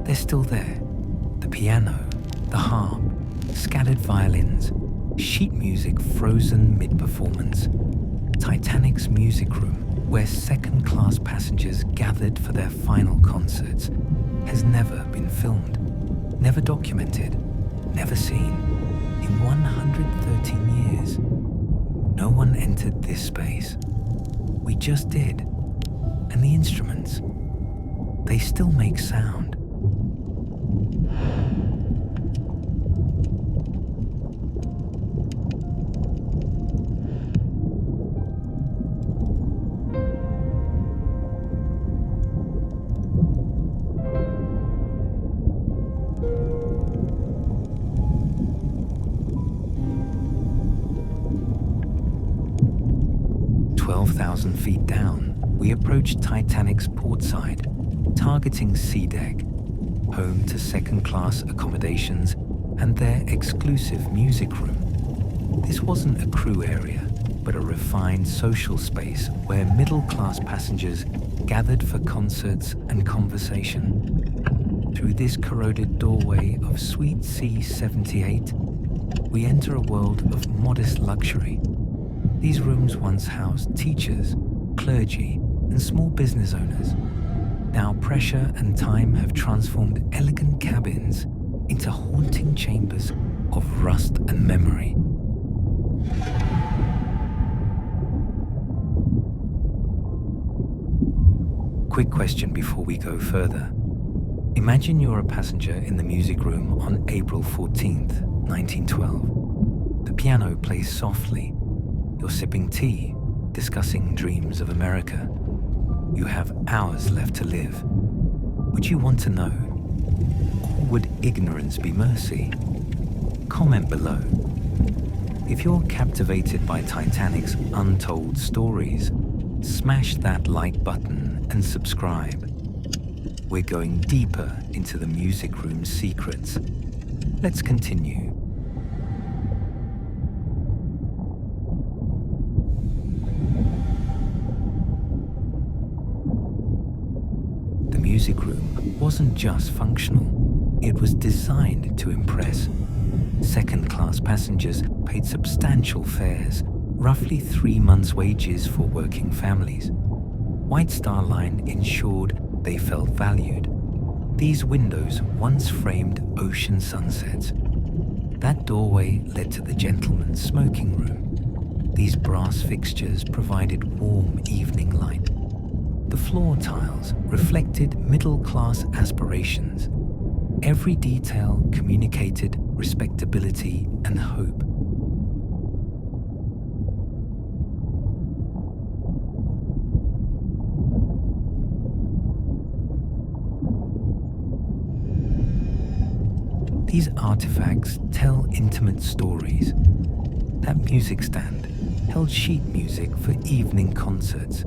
they're still there. The piano, the harp, scattered violins, sheet music frozen mid-performance. Titanic's music room, where second-class passengers gathered for their final concerts, has never been filmed, never documented, never seen. In 113 years, no one entered this space. We just did. And the instruments, they still make sound. Feet down, we approached Titanic's portside, targeting C deck, home to second-class accommodations and their exclusive music room. This wasn't a crew area, but a refined social space where middle-class passengers gathered for concerts and conversation. Through this corroded doorway of Suite C78, we enter a world of modest luxury. These rooms once housed teachers, clergy, and small business owners. Now pressure and time have transformed elegant cabins into haunting chambers of rust and memory. Quick question before we go further. Imagine you're a passenger in the music room on April 14th, 1912. The piano plays softly. You're sipping tea, discussing dreams of America. You have hours left to live. Would you want to know? Or would ignorance be mercy? Comment below. If you're captivated by Titanic's untold stories, smash that like button and subscribe. We're going deeper into the music room's secrets. Let's continue. The music room wasn't just functional, it was designed to impress. Second-class passengers paid substantial fares, roughly 3 months' wages for working families. White Star Line ensured they felt valued. These windows once framed ocean sunsets. That doorway led to the gentleman's smoking room. These brass fixtures provided warm evening light. The floor tiles reflected middle-class aspirations. Every detail communicated respectability and hope. These artifacts tell intimate stories. That music stand held sheet music for evening concerts.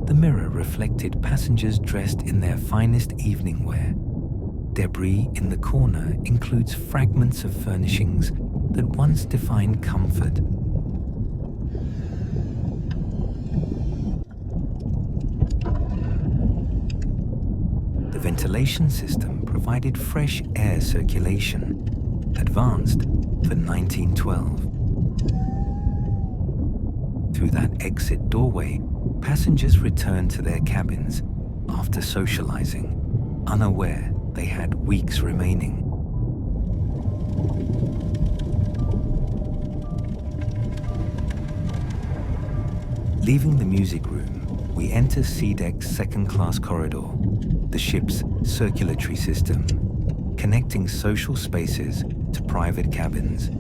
The mirror reflected passengers dressed in their finest evening wear. Debris in the corner includes fragments of furnishings that once defined comfort. The ventilation system provided fresh air circulation, advanced for 1912. Through that exit doorway, passengers returned to their cabins after socializing, unaware they had weeks remaining. Leaving the music room, we enter C-Deck's second-class corridor, the ship's circulatory system, connecting social spaces to private cabins.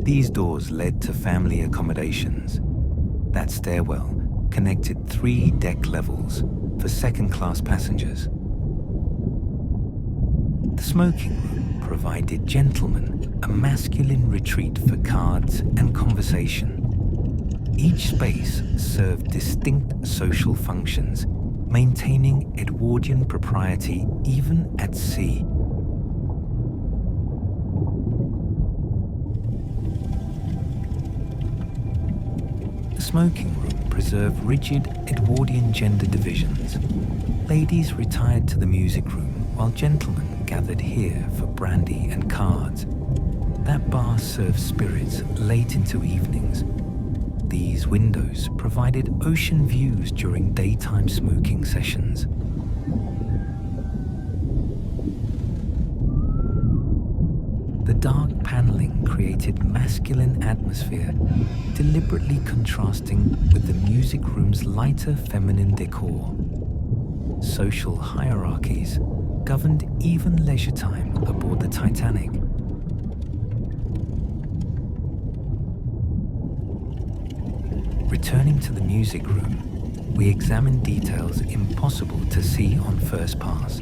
These doors led to family accommodations. That stairwell connected 3 deck levels for second-class passengers. The smoking room provided gentlemen a masculine retreat for cards and conversation. Each space served distinct social functions, maintaining Edwardian propriety even at sea. The smoking room preserved rigid Edwardian gender divisions. Ladies retired to the music room while gentlemen gathered here for brandy and cards. That bar served spirits late into evenings. These windows provided ocean views during daytime smoking sessions. The dark paneling created masculine atmosphere, deliberately contrasting with the music room's lighter feminine decor. Social hierarchies governed even leisure time aboard the Titanic. Returning to the music room, we examine details impossible to see on first pass.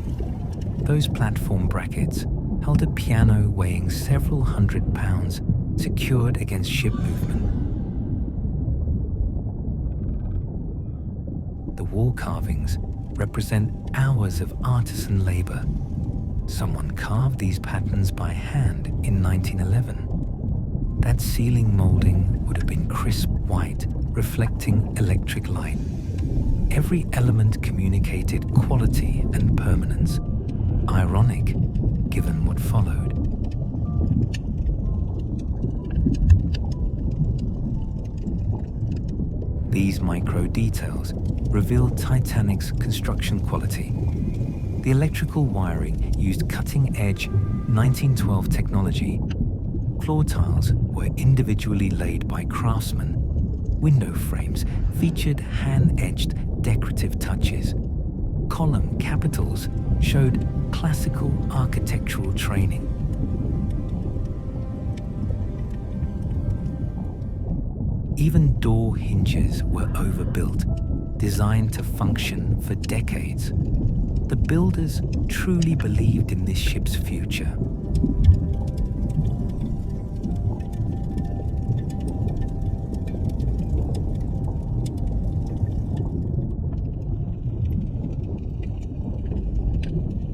Those platform brackets held a piano weighing several hundred pounds, secured against ship movement. The wall carvings represent hours of artisan labor. Someone carved these patterns by hand in 1911. That ceiling molding would have been crisp white, reflecting electric light. Every element communicated quality and permanence. Ironic, given what followed. These micro details reveal Titanic's construction quality. The electrical wiring used cutting-edge 1912 technology. Floor tiles were individually laid by craftsmen. Window frames featured hand-etched decorative touches. Column capitals showed classical architectural training. Even door hinges were overbuilt, designed to function for decades. The builders truly believed in this ship's future.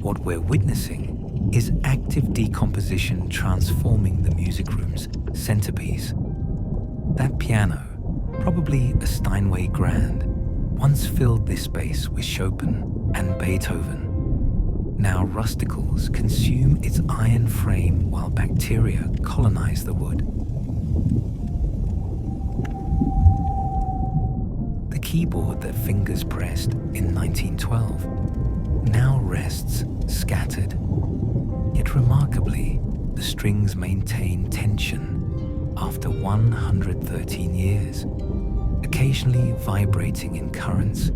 What we're witnessing is active decomposition transforming the music room's centerpiece. That piano, probably a Steinway grand, once filled this space with Chopin and Beethoven. Now rusticles consume its iron frame while bacteria colonize the wood. The keyboard that fingers pressed in 1912 now rests scattered. Yet remarkably, the strings maintain tension after 113 years, occasionally vibrating in currents,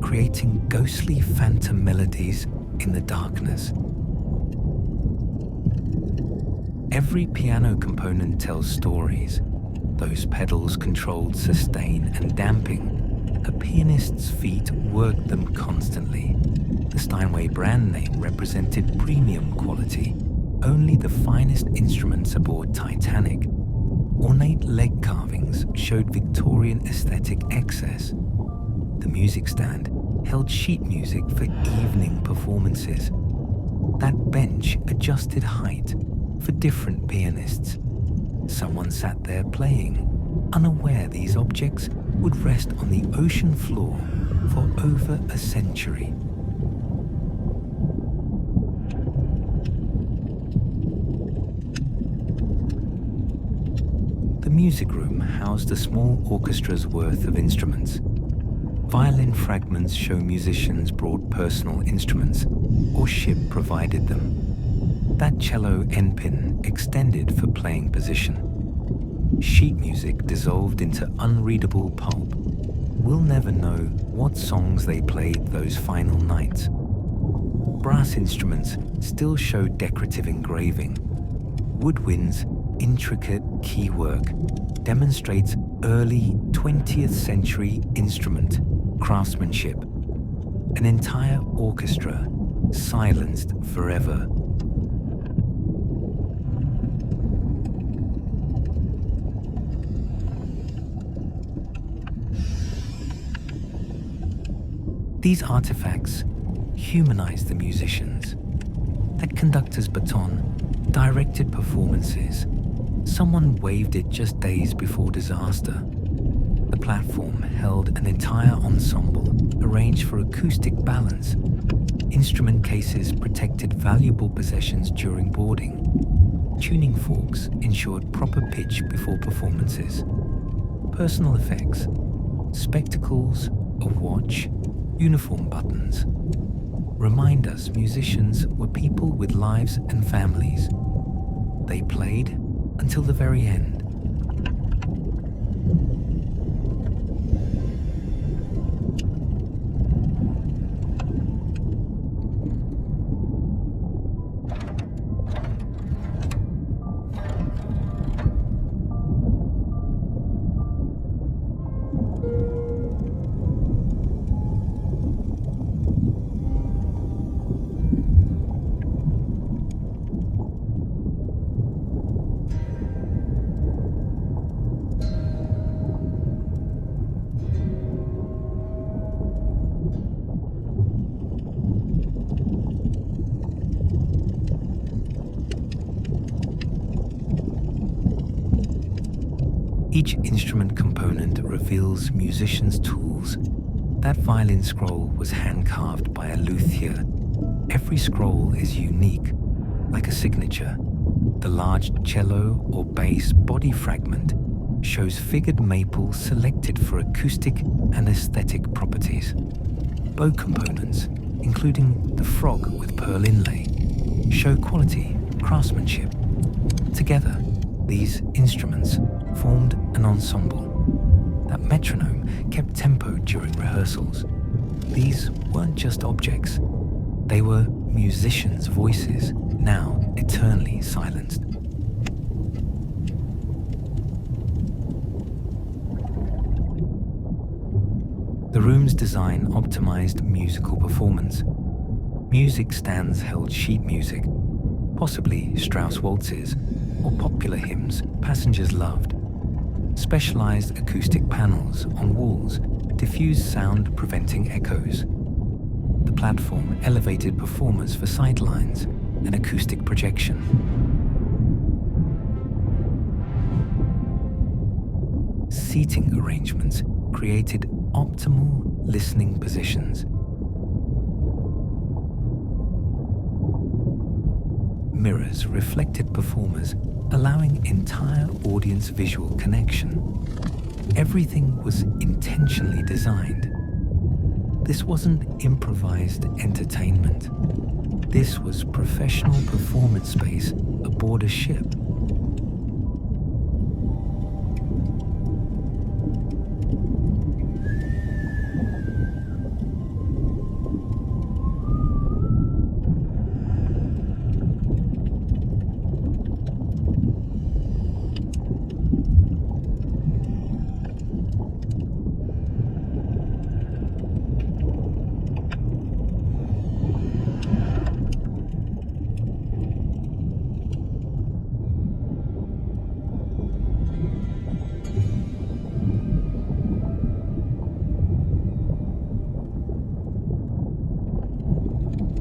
creating ghostly phantom melodies in the darkness. Every piano component tells stories. Those pedals controlled sustain and damping. A pianist's feet worked them constantly. The Steinway brand name represented premium quality. Only the finest instruments aboard Titanic. Ornate leg carvings showed Victorian aesthetic excess. The music stand held sheet music for evening performances. That bench adjusted height for different pianists. Someone sat there playing, unaware these objects would rest on the ocean floor for over a century. The music room housed a small orchestra's worth of instruments. Violin fragments show musicians brought personal instruments, or ship provided them. That cello end pin extended for playing position. Sheet music dissolved into unreadable pulp. We'll never know what songs they played those final nights. Brass instruments still show decorative engraving. Woodwind's intricate keywork demonstrates early 20th century instrument craftsmanship. An entire orchestra silenced forever. These artifacts humanize the musicians. That conductor's baton directed performances. Someone waved it just days before disaster. The platform held an entire ensemble arranged for acoustic balance. Instruments instrument cases protected valuable possessions during boarding. Tuning forks ensured proper pitch before performances. Personal effects, spectacles, a watch, uniform buttons remind us musicians were people with lives and families. They played until the very end. Each instrument component reveals musicians' tools. That violin scroll was hand-carved by a luthier. Every scroll is unique, like a signature. The large cello or bass body fragment shows figured maple selected for acoustic and aesthetic properties. Bow components, including the frog with pearl inlay, show quality, craftsmanship. Together, these instruments formed an ensemble. That metronome kept tempo during rehearsals. These weren't just objects. They were musicians' voices, now eternally silenced. The room's design optimized musical performance. Music stands held sheet music, possibly Strauss waltzes, or popular hymns passengers loved. Specialized acoustic panels on walls diffuse sound, preventing echoes. The platform elevated performers for sightlines and acoustic projection. Seating arrangements created optimal listening positions. Mirrors reflected performers, allowing entire audience visual connection. Everything was intentionally designed. This wasn't improvised entertainment. This was professional performance space aboard a ship.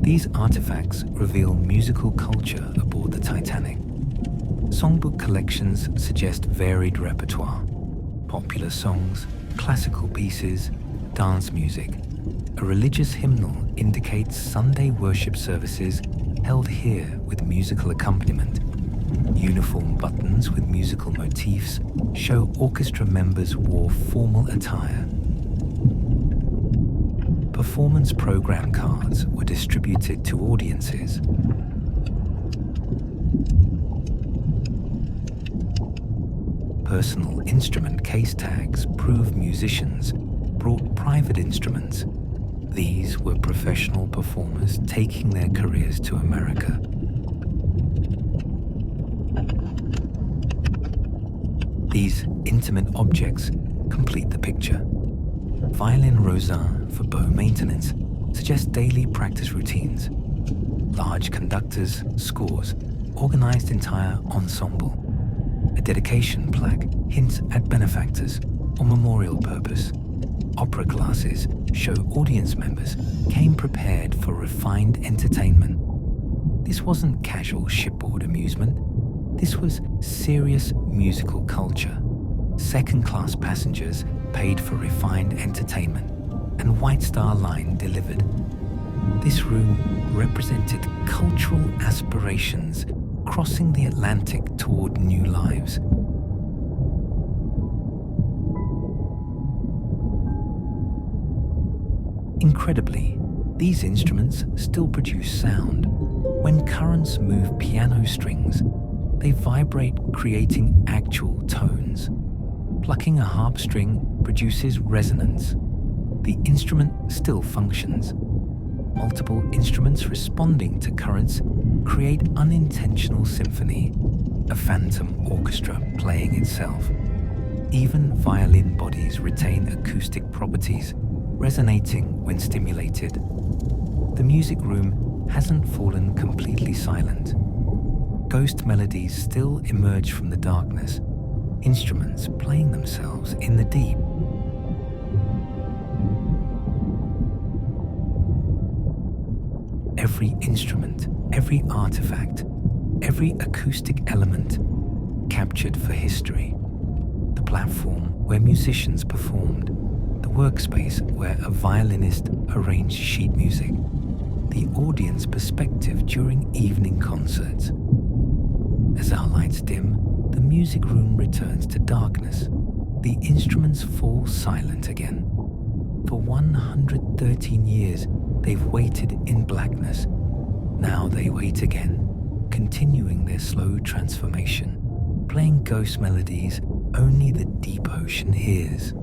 These artifacts reveal musical culture aboard the Titanic. Songbook collections suggest varied repertoire: popular songs, classical pieces, dance music. A religious hymnal indicates Sunday worship services held here with musical accompaniment. Uniform buttons with musical motifs show orchestra members wore formal attire. Performance program cards were distributed to audiences. Personal instrument case tags prove musicians brought private instruments. These were professional performers taking their careers to America. These intimate objects complete the picture. Violin rosin for bow maintenance suggest daily practice routines. Large conductors, scores, organized entire ensemble. A dedication plaque hints at benefactors or memorial purpose. Opera classes show audience members came prepared for refined entertainment. This wasn't casual shipboard amusement. This was serious musical culture. Second-class passengers paid for refined entertainment, and White Star Line delivered. This room represented cultural aspirations crossing the Atlantic toward new lives. Incredibly, these instruments still produce sound. When currents move piano strings, they vibrate, creating actual tones. Plucking a harp string produces resonance. The instrument still functions. Multiple instruments responding to currents create unintentional symphony, a phantom orchestra playing itself. Even violin bodies retain acoustic properties, resonating when stimulated. The music room hasn't fallen completely silent. Ghost melodies still emerge from the darkness, instruments playing themselves in the deep. Every instrument, every artifact, every acoustic element captured for history. The platform where musicians performed, the workspace where a violinist arranged sheet music, the audience perspective during evening concerts. As our lights dim, the music room returns to darkness. The instruments fall silent again. For 113 years, they've waited in blackness. Now they wait again, continuing their slow transformation, playing ghost melodies only the deep ocean hears.